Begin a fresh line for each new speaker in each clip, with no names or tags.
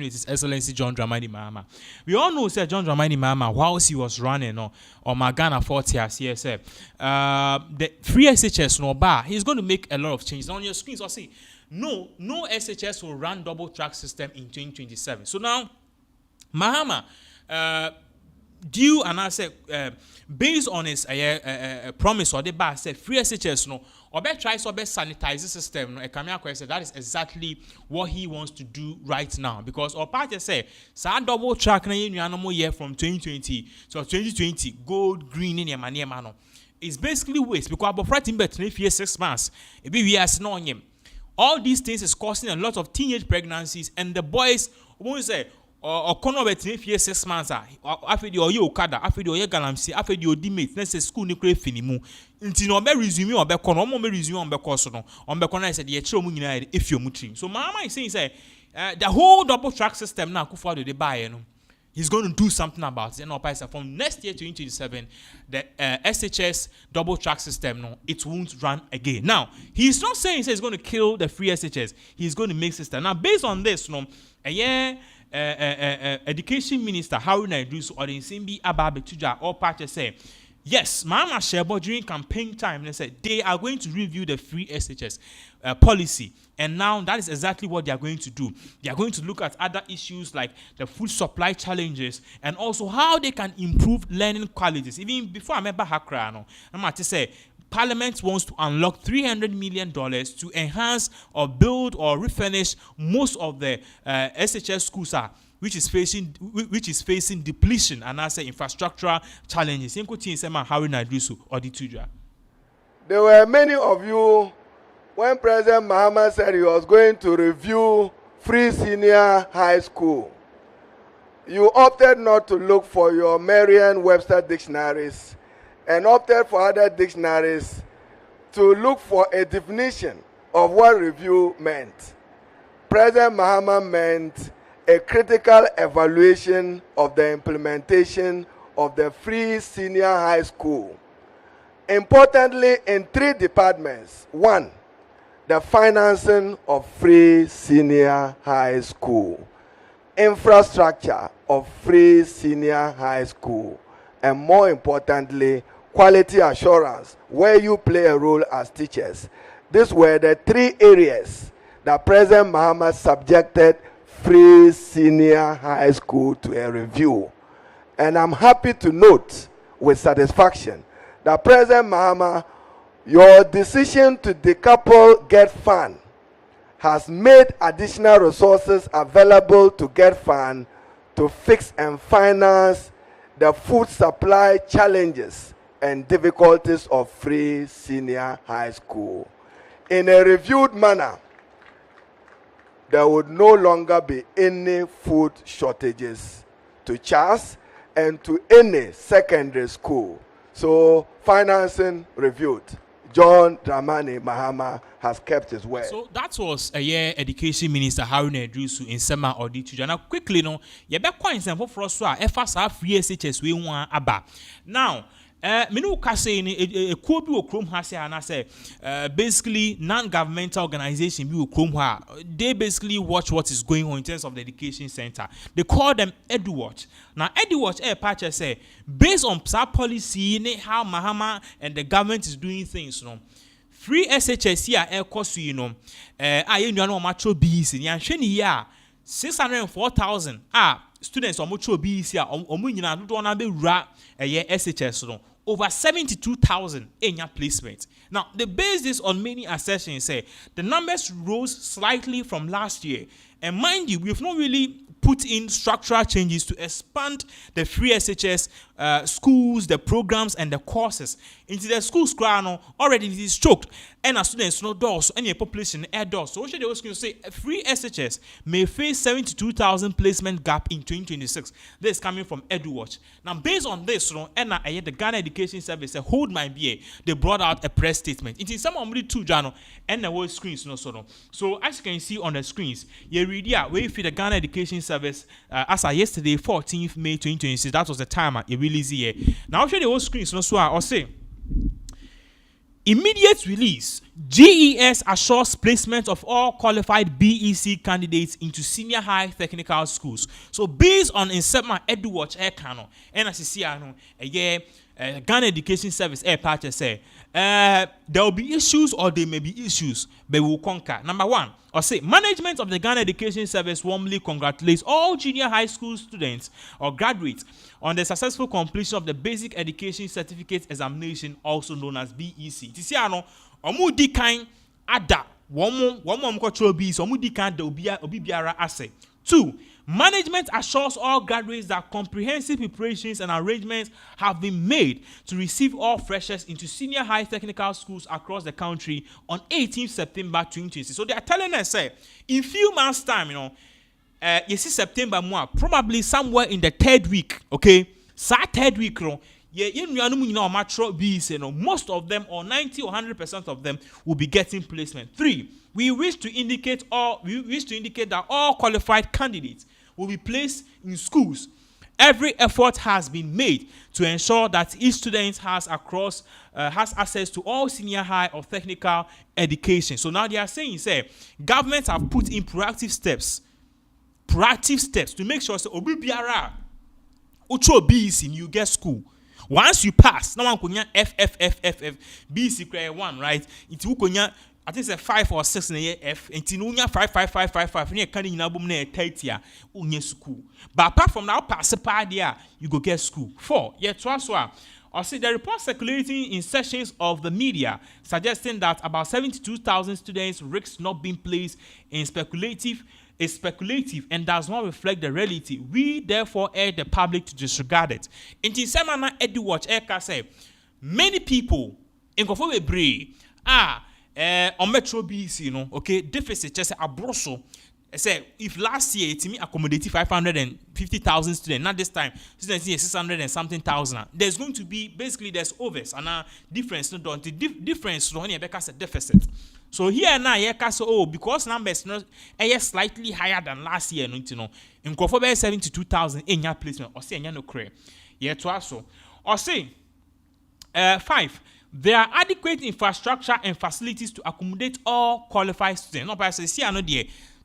with His Excellency John Dramani Mahama. We all know that John Dramani Mahama, whilst he was running on Magana 40 as CSF, the free SHS no bar, he's going to make a lot of changes. On your screens, I'll see no SHS will run double track system in 2027. So now, Mahama, due and I said, based on his promise or the bar said free SHS no or better try to sanitize the system. That is exactly what he wants to do right now because our party say sa double track na year from 2020 to 2020 gold green in your money man. It's basically waste because about fighting better if 6 months. It be we as no him. All these things is causing a lot of teenage pregnancies and the boys won't say or kono betini fie 6 months after the oye okada after the oye galamsi after the odimate na say school ni kure finimu nti no be resume on be kono mo be resume on be course no on be kono say the chiro mu nyina efio mu trim. So Mahama is saying say the whole double track system na Akufo-Addo dey buy no he's going to do something about it. And now, from next year to 2027, the SHS double track system, no, it won't run again. Now, he's not saying he's going to kill the free SHS. He's going to make system. Now, based on this, no, Education Minister Haruna Idris or the Simbi Ababe Tuja or party say, yes, Mahama Shebo during campaign time, they said they are going to review the free SHS policy. And now that is exactly what they are going to do. They are going to look at other issues like the food supply challenges and also how they can improve learning qualities. Even before I remember Hakra, no, I'm about to say, Parliament wants to unlock $300 million to enhance or build or refurnish most of the SHS schools which is facing depletion and I say infrastructural challenges.
There were many of you when President Mahama said he was going to review free senior high school. You opted not to look for your Merriam-Webster dictionaries and opted for other dictionaries to look for a definition of what review meant. President Mahama meant a critical evaluation of the implementation of the free senior high school. Importantly, in 3 departments. 1, the financing of free senior high school, infrastructure of free senior high school, and more importantly, quality assurance, where you play a role as teachers. These were the 3 areas that President Mahama subjected free senior high school to a review. And I'm happy to note with satisfaction that President Mahama, your decision to decouple Get Fund has made additional resources available to Get Fund to fix and finance the food supply challenges and difficulties of free senior high school. In a reviewed manner, there would no longer be any food shortages to CHAS and to any secondary school. So, financing reviewed. John Dramani Mahama has kept his word.
So that was a year Education Minister Haruna Idris in Sema Audituja. Now quickly, no, you better quite simple for us to FSR free SHS we want aba. Now, minu kase ni a kobi o krom ha say and I say basically non-governmental organization bi o krom ha. They basically watch what is going on in terms of the education center. They call them EduWatch. Now EduWatch patch say based on PSA policy how Mahama and the government is doing things, you know. Free SHS here air cost you know you know matro BC yan hwe ya 604,000 students on matro BC omu nyina do na be wura SHS no over 72,000 enya placement. Now the basis on many assertions say the numbers rose slightly from last year, and mind you, we've not really put in structural changes to expand the free SHS schools, the programs, and the courses. Into the schools, already it is choked, and as students no doors, and your population air doors. So what should they also say? A free SHS may face 72,000 placement gap in 2026. This is coming from EduWatch. Now, based on this, and the Ghana Education Service, hold my BA, they brought out a press statement. It is some only 2 journal and the whole screens So as you can see on the screens, you read here where if the Ghana Education Service as of yesterday, 14th May 2026, that was the time it released here. Now I'll show the whole screens so I'll say immediate release GES assures placement of all qualified BEC candidates into senior high technical schools. So based on Insema EduWatch Kano, and as you see, Ghana Education Service part say there will be issues or there may be issues, but we will conquer. Number one, or say management of the Ghana Education Service warmly congratulates all junior high school students or graduates on the successful completion of the Basic Education Certificate Examination, also known as BEC. Tisiano, omu di kind ada, one control BEC, omu di kind obi biara ase. 2. Management assures all graduates that comprehensive preparations and arrangements have been made to receive all freshers into senior high technical schools across the country on 18th September 2020. So they are telling us, in few months' time, you see September, probably somewhere in the 3rd week, okay? So 3rd week, most of them, or 90 or 100% of them, will be getting placement. 3. We wish to indicate that all qualified candidates will be placed in schools. Every effort has been made to ensure that each student has access to all senior high or technical education. So now they are saying, governments have put in proactive steps to make sure obi biara ucho BEC you get school. Once you pass, now one F BEC grade 1, right? It's ukonya I think it's 5 or 6 in the year F. And tinunya 5. Near canning in album near 30 unya school. But apart from now, pass a part there, you go get school. 4. Yet transfer. Or see the report circulating in sections of the media suggesting that about 72,000 students risk not being placed in speculative and does not reflect the reality. We therefore urge the public to disregard it. In Tisemana EduWatch Eka say many people in Kofowe on Metro BC, okay, deficit just a broso. Say if last year it accommodated 550,000 students, not this time, students here 600 and something thousand. There's going to be there's overs and a difference. No, the difference no only because a deficit. So here now, because numbers slightly higher than last year, in Kofobe 72,000 in your placement or say no career. Yeah, to also or say 5. There are adequate infrastructure and facilities to accommodate all qualified students. No, but I say,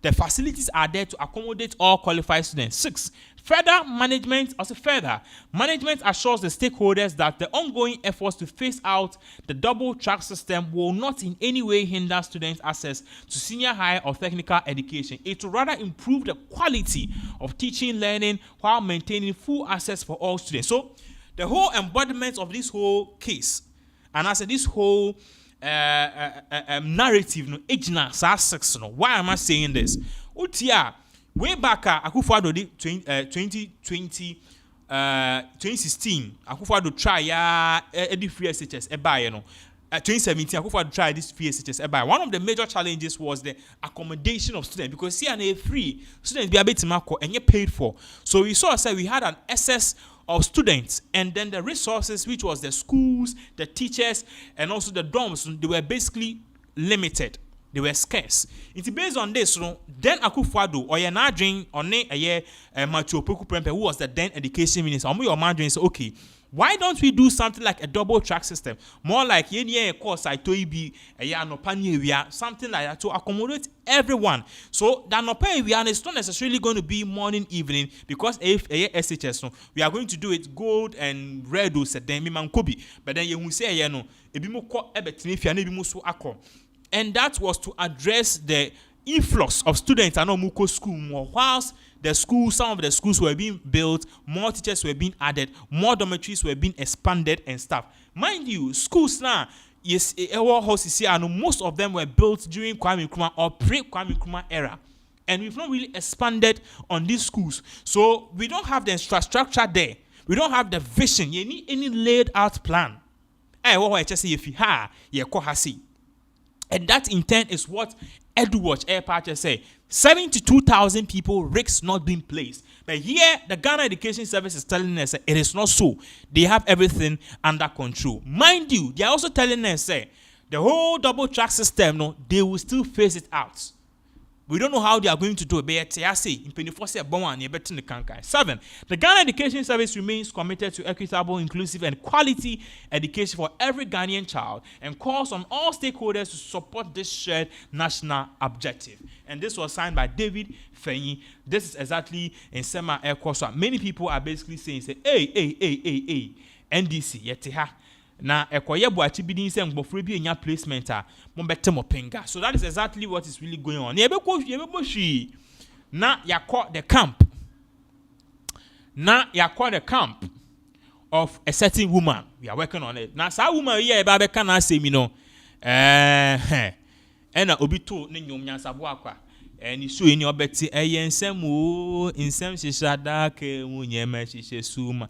the facilities are there to accommodate all qualified students. 6. Management assures the stakeholders that the ongoing efforts to phase out the double track system will not in any way hinder students' access to senior high or technical education. It will rather improve the quality of teaching, learning, while maintaining full access for all students. So, the whole embodiment of this whole case, and I said this whole narrative, why am I saying this? Way back, Akufo-Addo 2016, Akufo-Addo try free SHS 2017, Akufo-Addo tried this free SHS. One of the major challenges was the accommodation of students because CNA free students be able to and get paid for. So we saw we had an excess of students, and then the resources, which was the schools, the teachers, and also the dorms, they were basically limited. They were scarce. It's based on this, then Akufo-Addo or Yanadrin on a year Matthew Opoku-Prempeh, who was the then education minister, your margin said, okay, why don't we do something like a double track system? More like course I told you something like that to accommodate everyone. So that it's not necessarily going to be morning, evening, because if SHS we are going to do it gold and red said then but then you will say and that was to address the influx of students at Muko school more whilst some of the schools were being built, more teachers were being added, more dormitories were being expanded and stuff. Mind you, schools now, yes, most of them were built during Kwame Nkrumah or pre-Kwame Nkrumah era. And we've not really expanded on these schools. So we don't have the infrastructure there. We don't have the vision. You need any laid out plan. And that intent is what EduWatch Airpatcher say 72,000 people risk not being placed. But here, the Ghana Education Service is telling us it is not so. They have everything under control. Mind you, they are also telling us the whole double track system, they will still phase it out. We don't know how they are going to do it, but I say, in 7. The Ghana Education Service remains committed to equitable, inclusive, and quality education for every Ghanaian child and calls on all stakeholders to support this shared national objective. And this was signed by David Fenyi. This is exactly in Sema Air Course. Many people are basically saying, hey, NDC, yeteha. Na ekoye buachi bidin se ngbofre bi enya placement a mo bete mo pinga. So that is exactly what is really going on. Yebeko hwi na yakọ the camp. Na yakọ the camp of a certain woman. We are working on it. Na sa woman here eba be kana asemi no. Ena obi to ne nyom nyansabo akwa. Ni so eni obeti eye nsem o nsem hihada ka mu nyema hihye suma.